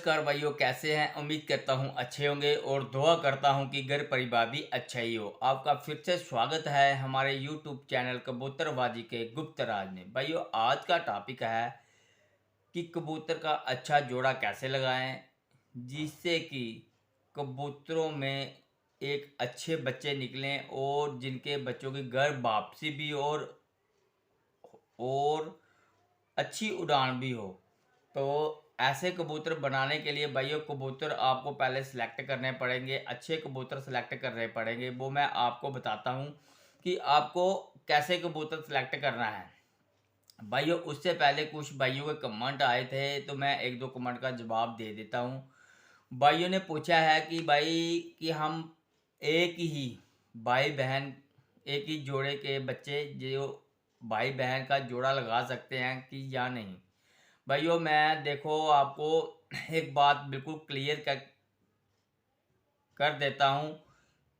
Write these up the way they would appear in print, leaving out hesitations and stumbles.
नमस्कार भाइयों, कैसे हैं। उम्मीद करता हूं अच्छे होंगे और दुआ करता हूं कि घर परिवार भी अच्छा ही हो। आपका फिर से स्वागत है हमारे YouTube चैनल कबूतरबाजी के गुप्त राज में। भाइयों, आज का टॉपिक है कि कबूतर का अच्छा जोड़ा कैसे लगाएं जिससे कि कबूतरों में एक अच्छे बच्चे निकलें और जिनके बच्चों की घर वापसी भी और अच्छी उड़ान भी हो। तो ऐसे कबूतर बनाने के लिए भाइयों, कबूतर आपको पहले सेलेक्ट करने पड़ेंगे, अच्छे कबूतर सेलेक्ट करने पड़ेंगे। वो मैं आपको बताता हूँ कि आपको कैसे कबूतर सेलेक्ट करना है। भाइयों, उससे पहले कुछ भाइयों के कमेंट आए थे तो मैं एक दो कमेंट का जवाब दे देता हूँ। भाइयों ने पूछा है कि भाई कि हम एक ही भाई बहन, एक ही जोड़े के बच्चे जो भाई बहन का जोड़ा लगा सकते हैं कि या नहीं। भाइयों, मैं देखो आपको एक बात बिल्कुल क्लियर कर देता हूँ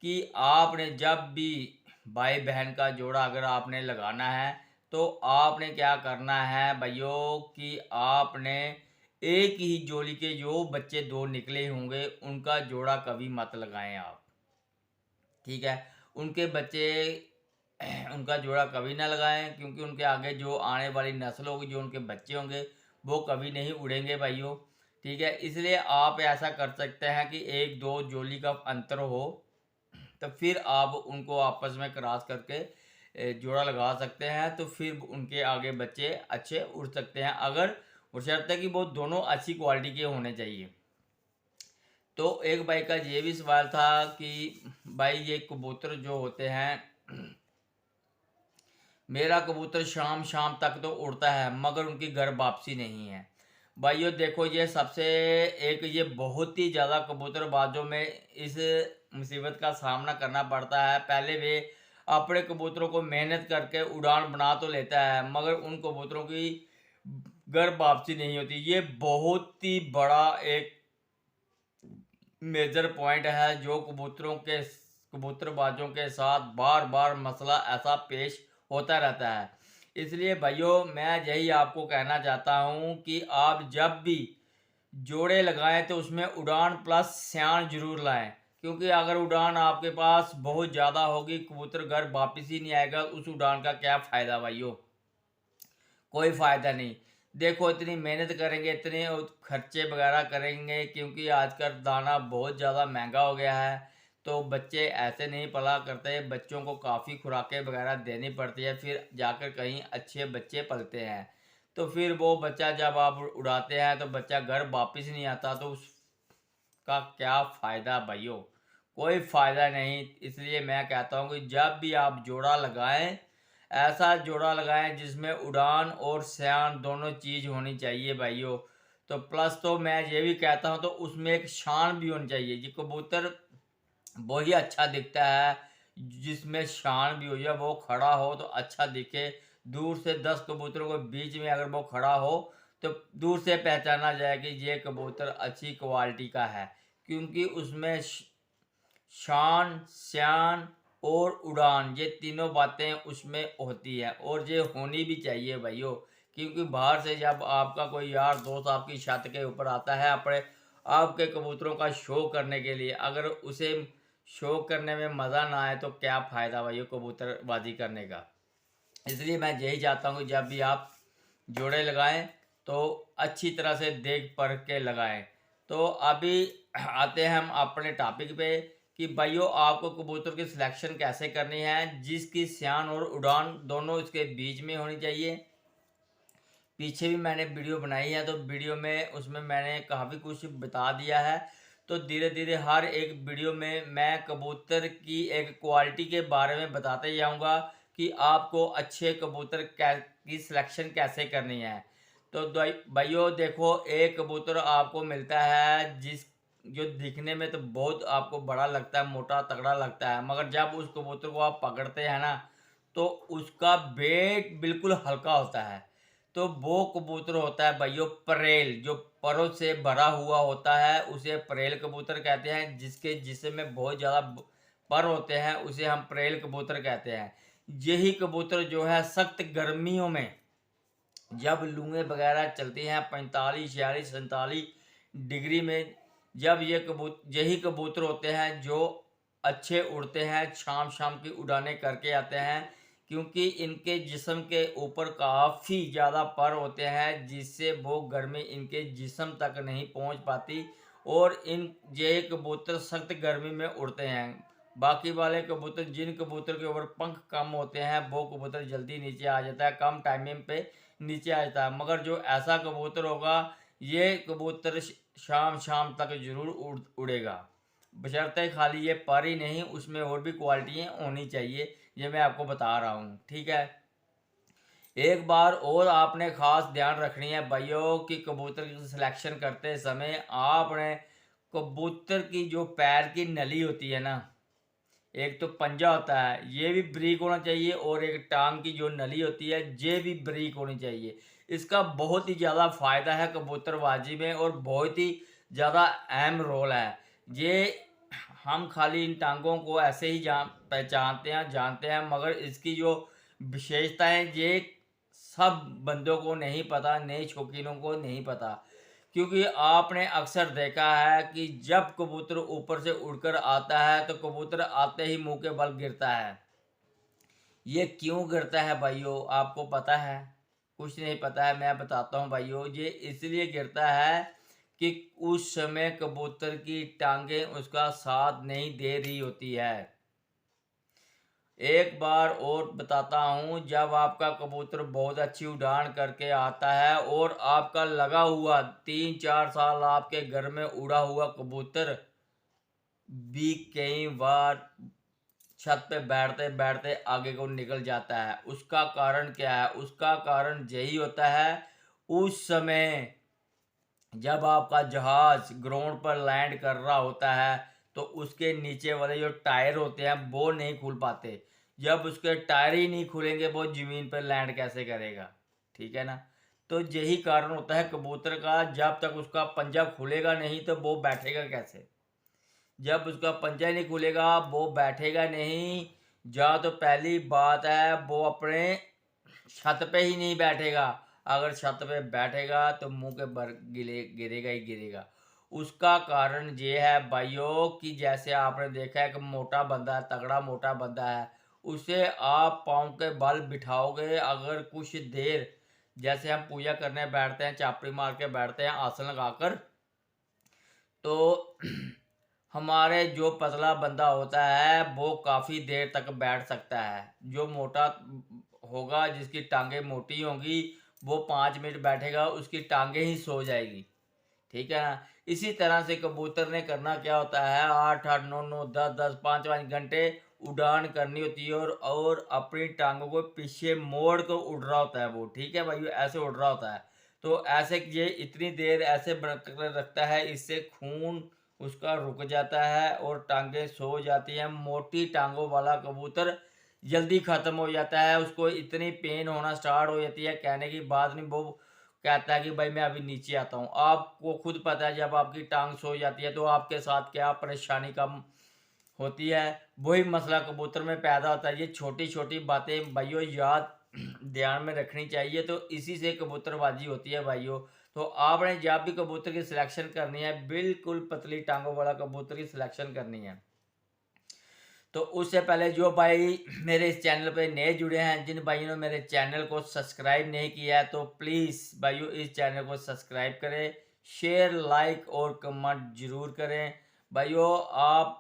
कि आपने जब भी भाई बहन का जोड़ा अगर आपने लगाना है तो आपने क्या करना है भाइयों कि आपने एक ही जोड़ी के जो बच्चे दो निकले होंगे उनका जोड़ा कभी मत लगाएं आप। ठीक है, उनके बच्चे उनका जोड़ा कभी ना लगाएं, क्योंकि उनके आगे जो आने वाली नस्ल होगी, जो उनके बच्चे होंगे, वो कभी नहीं उड़ेंगे भाइयों। ठीक है, इसलिए आप ऐसा कर सकते हैं कि एक दो जोड़ी का अंतर हो तो फिर आप उनको आपस में क्रॉस करके जोड़ा लगा सकते हैं, तो फिर उनके आगे बच्चे अच्छे उड़ सकते हैं, अगर बशर्ते कि वो दोनों अच्छी क्वालिटी के होने चाहिए। तो एक भाई का ये भी सवाल था कि भाई ये कबूतर जो होते हैं, मेरा कबूतर शाम शाम तक तो उड़ता है मगर उनकी घर वापसी नहीं है। भाइयों देखो, ये सबसे एक ये बहुत ही ज़्यादा कबूतरबाजों में इस मुसीबत का सामना करना पड़ता है। पहले वे अपने कबूतरों को मेहनत करके उड़ान बना तो लेता है मगर उन कबूतरों की घर वापसी नहीं होती। ये बहुत ही बड़ा एक मेजर पॉइंट है जो कबूतरबाजों के साथ बार बार मसला ऐसा पेश होता रहता है। इसलिए भाइयों, मैं यही आपको कहना चाहता हूँ कि आप जब भी जोड़े लगाएं तो उसमें उड़ान प्लस सियान जरूर लाएं, क्योंकि अगर उड़ान आपके पास बहुत ज़्यादा होगी, कबूतर घर वापस ही नहीं आएगा, उस उड़ान का क्या फ़ायदा भाइयों। कोई फ़ायदा नहीं। देखो, इतनी मेहनत करेंगे, इतने खर्चे वगैरह करेंगे, क्योंकि आजकल दाना बहुत ज़्यादा महंगा हो गया है, तो बच्चे ऐसे नहीं पला करते। बच्चों को काफ़ी खुराकें वगैरह देनी पड़ती है, फिर जाकर कहीं अच्छे बच्चे पलते हैं। तो फिर वो बच्चा जब आप उड़ाते हैं तो बच्चा घर वापस नहीं आता, तो उसका क्या फ़ायदा भाइयों। कोई फ़ायदा नहीं। इसलिए मैं कहता हूँ कि जब भी आप जोड़ा लगाएं, ऐसा जोड़ा लगाएं जिसमें उड़ान और सयान दोनों चीज़ होनी चाहिए भाइयों। तो प्लस तो मैं ये भी कहता हूँ तो उसमें एक शान भी होनी चाहिए। ये कबूतर वही अच्छा दिखता है जिसमें शान भी हो, या वो खड़ा हो तो अच्छा दिखे। दूर से 10 कबूतरों के बीच में अगर वो खड़ा हो तो दूर से पहचाना जाए कि ये कबूतर अच्छी क्वालिटी का है, क्योंकि उसमें शान, शान और उड़ान, ये तीनों बातें उसमें होती हैं और ये होनी भी चाहिए भाइयों। क्योंकि बाहर से जब आपका कोई यार दोस्त आपकी छत के ऊपर आता है अपने आपके कबूतरों का शो करने के लिए, अगर उसे शो करने में मज़ा ना आए तो क्या फ़ायदा भाइयों कबूतरबाजी करने का। इसलिए मैं यही चाहता हूँ कि जब भी आप जोड़े लगाएं तो अच्छी तरह से देख परख के लगाएं। तो अभी आते हैं हम अपने टॉपिक पे कि भाइयों, आपको कबूतर की सिलेक्शन कैसे करनी है जिसकी सियान और उड़ान दोनों इसके बीच में होनी चाहिए। पीछे भी मैंने वीडियो बनाई है, तो वीडियो में उसमें मैंने काफ़ी कुछ बता दिया है। तो धीरे धीरे हर एक वीडियो में मैं कबूतर की एक क्वालिटी के बारे में बताते जाऊंगा कि आपको अच्छे कबूतर की सिलेक्शन कैसे करनी है। तो भाइयों देखो, एक कबूतर आपको मिलता है जो दिखने में तो बहुत आपको बड़ा लगता है, मोटा तगड़ा लगता है, मगर जब उस कबूतर को आप पकड़ते हैं ना तो उसका वेट बिल्कुल हल्का होता है। तो वो कबूतर होता है भाइयों परेल, जो परों से भरा हुआ होता है उसे परेल कबूतर कहते हैं। जिसके जिस्म बहुत ज़्यादा पर होते हैं उसे हम परेल कबूतर कहते हैं। यही कबूतर जो है सख्त गर्मियों में जब लूएं वगैरह चलती हैं 45, 46, 47 डिग्री में। जब यही कबूतर होते हैं जो अच्छे उड़ते हैं, शाम शाम की उड़ानें करके आते हैं, क्योंकि इनके जिस्म के ऊपर काफ़ी ज़्यादा पर होते हैं जिससे वो गर्मी इनके जिस्म तक नहीं पहुंच पाती, और ये कबूतर सख्त गर्मी में उड़ते हैं। बाकी वाले कबूतर, जिन कबूतर के ऊपर पंख कम होते हैं, वो कबूतर जल्दी नीचे आ जाता है, कम टाइमिंग पे नीचे आ जाता है। मगर जो ऐसा कबूतर होगा, ये कबूतर शाम शाम तक जरूर उड़ेगा, बशर्ते खाली ये पर ही नहीं, उसमें और भी क्वालिटियाँ होनी चाहिए, ये मैं आपको बता रहा हूँ। ठीक है, एक बार और आपने ख़ास ध्यान रखनी है भाइयों कि कबूतर की सिलेक्शन करते समय आपने कबूतर की जो पैर की नली होती है ना, एक तो पंजा होता है, ये भी ब्रीक होना चाहिए, और एक टांग की जो नली होती है ये भी ब्रीक होनी चाहिए। इसका बहुत ही ज़्यादा फ़ायदा है कबूतरबाजी में, और बहुत ही ज़्यादा अहम रोल है ये। हम खाली इन टांगों को ऐसे ही पहचानते हैं, जानते हैं, मगर इसकी जो विशेषताएं ये सब बंदों को नहीं पता, नए शौकीनों को नहीं पता। क्योंकि आपने अक्सर देखा है कि जब कबूतर ऊपर से उड़कर आता है तो कबूतर आते ही मुंह के बल गिरता है। ये क्यों गिरता है भाइयों, आपको पता है? कुछ नहीं पता है, मैं बताता हूँ भाइयों। ये इसलिए गिरता है कि उस समय कबूतर की टांगें उसका साथ नहीं दे रही होती है। एक बार और बताता हूँ, जब आपका कबूतर बहुत अच्छी उड़ान करके आता है और आपका लगा हुआ 3-4 साल आपके घर में उड़ा हुआ कबूतर भी कई बार छत पे बैठते बैठते आगे को निकल जाता है, उसका कारण क्या है? उसका कारण यही होता है, उस समय जब आपका जहाज ग्राउंड पर लैंड कर रहा होता है तो उसके नीचे वाले जो टायर होते हैं वो नहीं खुल पाते। जब उसके टायर ही नहीं खुलेंगे वो ज़मीन पर लैंड कैसे करेगा? ठीक है ना? तो यही कारण होता है कबूतर का, जब तक उसका पंजा खुलेगा नहीं तो वो बैठेगा कैसे? जब उसका पंजा नहीं खुलेगा वो बैठेगा नहीं। या तो पहली बात है वो अपने छत पे ही नहीं बैठेगा, अगर छत पे बैठेगा तो मुंह के बल गिरेगा ही गिरेगा। उसका कारण ये है भाइयों कि जैसे आपने देखा है कि मोटा बंदा है, तगड़ा मोटा बंदा है, उसे आप पाँव के बल बिठाओगे अगर कुछ देर, जैसे हम पूजा करने बैठते हैं, चापड़ी मार के बैठते हैं आसन लगाकर, तो हमारे जो पतला बंदा होता है वो काफ़ी देर तक बैठ सकता है। जो मोटा होगा, जिसकी टांगें मोटी होंगी, वो 5 मिनट बैठेगा, उसकी टांगें ही सो जाएगी। ठीक है ना? इसी तरह से कबूतर ने करना क्या होता है, 8-8, 9-9, 10-10, 5-5 घंटे उड़ान करनी होती है, और अपनी टांगों को पीछे मोड़ कर उड़ रहा होता है वो। ठीक है भाई, ऐसे उड़ रहा होता है। तो ऐसे ये इतनी देर ऐसे बरकरार रखता है, इससे खून उसका रुक जाता है और टांगें सो जाती हैं। मोटी टांगों वाला कबूतर जल्दी ख़त्म हो जाता है, उसको इतनी पेन होना स्टार्ट हो जाती है, कहने की बात नहीं। वो कहता है कि भाई मैं अभी नीचे आता हूँ। आपको खुद पता है जब आपकी टांग सो जाती है तो आपके साथ क्या परेशानी कम होती है, वही मसला कबूतर में पैदा होता है। ये छोटी छोटी बातें भाइयों याद ध्यान में रखनी चाहिए, तो इसी से कबूतरबाजी होती है भाइयों। तो आपने जब भी कबूतर की सिलेक्शन करनी है, बिल्कुल पतली टांगों वाला कबूतर की सिलेक्शन करनी है। तो उससे पहले जो भाई मेरे इस चैनल पे नए जुड़े हैं, जिन भाइयों ने मेरे चैनल को सब्सक्राइब नहीं किया है, तो प्लीज़ भाइयों इस चैनल को सब्सक्राइब करें, शेयर, लाइक और कमेंट ज़रूर करें। भाइयों आप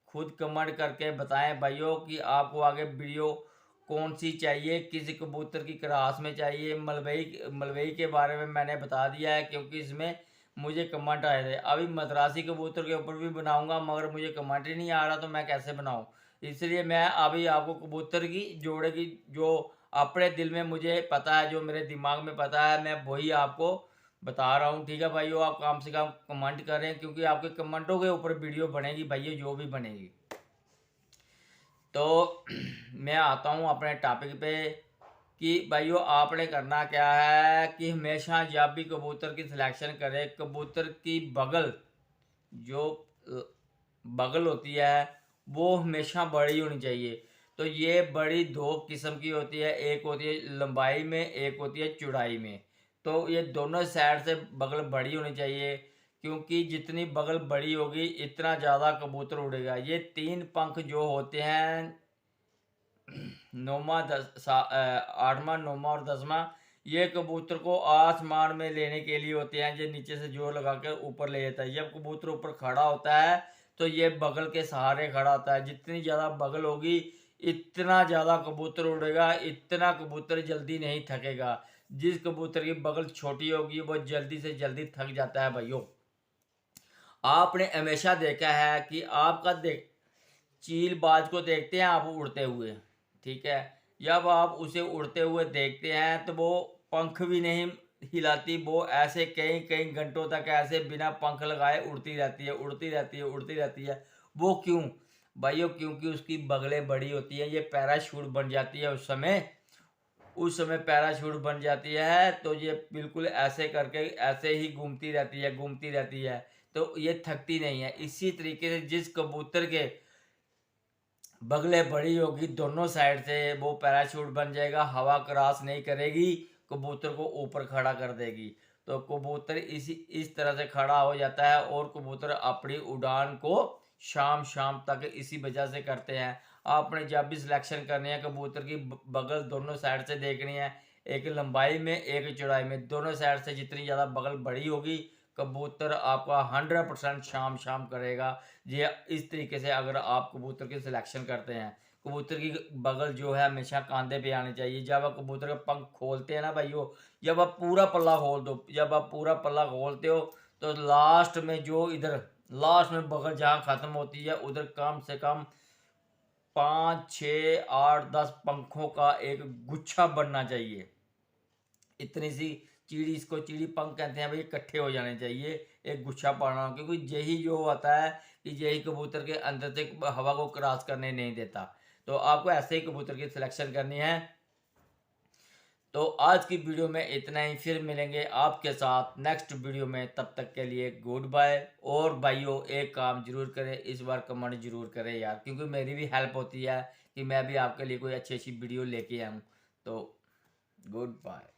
खुद कमेंट करके बताएं भाइयों कि आपको आगे वीडियो कौन सी चाहिए, किसी कबूतर की क्रास में चाहिए। मलवई के बारे में मैंने बता दिया है, क्योंकि इसमें मुझे कमेंट आए थे। अभी मद्रासी कबूतर के ऊपर भी बनाऊंगा, मगर मुझे कमेंट ही नहीं आ रहा, तो मैं कैसे बनाऊं? इसलिए मैं अभी आपको कबूतर की जोड़े की जो अपने दिल में मुझे पता है, जो मेरे दिमाग में पता है, मैं वही आपको बता रहा हूँ। ठीक है भाइयों, आप कम से कम कमेंट करें, क्योंकि आपके कमेंटों के ऊपर वीडियो बनेगी भाइयों, जो भी बनेगी। तो मैं आता हूँ अपने टॉपिक पे कि भाइयों आपने करना क्या है कि हमेशा जब भी कबूतर की सिलेक्शन करें, कबूतर की जो बगल होती है वो हमेशा बड़ी होनी चाहिए। तो ये बड़ी दो किस्म की होती है, एक होती है लंबाई में, एक होती है चौड़ाई में। तो ये दोनों साइड से बगल बड़ी होनी चाहिए। क्योंकि जितनी बगल बड़ी होगी इतना ज़्यादा कबूतर उड़ेगा। ये 3 पंख जो होते हैं, नौमा आठवां, नौमा और 10वां, ये कबूतर को आसमान में लेने के लिए होते हैं। ये नीचे से जोर लगा कर ऊपर ले जाता है। जब कबूतर ऊपर खड़ा होता है तो ये बगल के सहारे खड़ा होता है। जितनी ज़्यादा बगल होगी इतना ज़्यादा कबूतर उड़ेगा, इतना कबूतर जल्दी नहीं थकेगा। जिस कबूतर की बगल छोटी होगी वो जल्दी से जल्दी थक जाता है भाइयों। आपने हमेशा देखा है कि आपका चीलबाज को देखते हैं आप उड़ते हुए, ठीक है। जब आप उसे उड़ते हुए देखते हैं तो वो पंख भी नहीं हिलाती, वो ऐसे कई कई घंटों तक ऐसे बिना पंख लगाए उड़ती रहती है, उड़ती रहती है, उड़ती रहती है। वो क्यों भाइयों? क्योंकि उसकी बगलें बड़ी होती है, ये पैराशूट बन जाती है उस समय पैराशूट बन जाती है। तो ये बिल्कुल ऐसे करके ऐसे ही घूमती रहती है, घूमती रहती है, तो ये थकती नहीं है। इसी तरीके से जिस कबूतर के बगलें बड़ी होगी दोनों साइड से, वो पैराशूट बन जाएगा, हवा क्रॉस नहीं करेगी, कबूतर को ऊपर खड़ा कर देगी। तो कबूतर इस तरह से खड़ा हो जाता है और कबूतर अपनी उड़ान को शाम शाम तक इसी वजह से करते हैं। आपने जब भी सिलेक्शन करनी है कबूतर की बगल दोनों साइड से देखनी है, एक लंबाई में एक चौड़ाई में, दोनों साइड से जितनी ज़्यादा बगल बड़ी होगी कबूतर आपका 100% शाम शाम करेगा। ये इस तरीके से अगर आप कबूतर की सिलेक्शन करते हैं, कबूतर की बगल जो है हमेशा कांधे पे आनी चाहिए। जब आप कबूतर का पंख खोलते हैं ना भाइयों, जब आप पूरा पल्ला खोल दो, जब आप पूरा पल्ला खोलते हो तो लास्ट में जो इधर लास्ट में बगल जहाँ ख़त्म होती है उधर कम से कम 5, 6, 8, 10 पंखों का एक गुच्छा बनना चाहिए। इतनी सी चिड़ी, इसको चिड़ी पंख कहते हैं भाई, इकट्ठे हो जाने चाहिए, एक गुच्छा पाना। क्योंकि यही जो होता है कि यही कबूतर के अंदर से हवा को क्रॉस करने नहीं देता। तो आपको ऐसे ही कबूतर की सिलेक्शन करनी है। तो आज की वीडियो में इतना ही, फिर मिलेंगे आपके साथ नेक्स्ट वीडियो में। तब तक के लिए गुड बाय। और भाइयों एक काम जरूर करें, इस बार कमेंट जरूर करें यार, क्योंकि मेरी भी हेल्प होती है कि मैं भी आपके लिए कोई अच्छी अच्छी वीडियो लेके आऊँ। तो गुड बाय।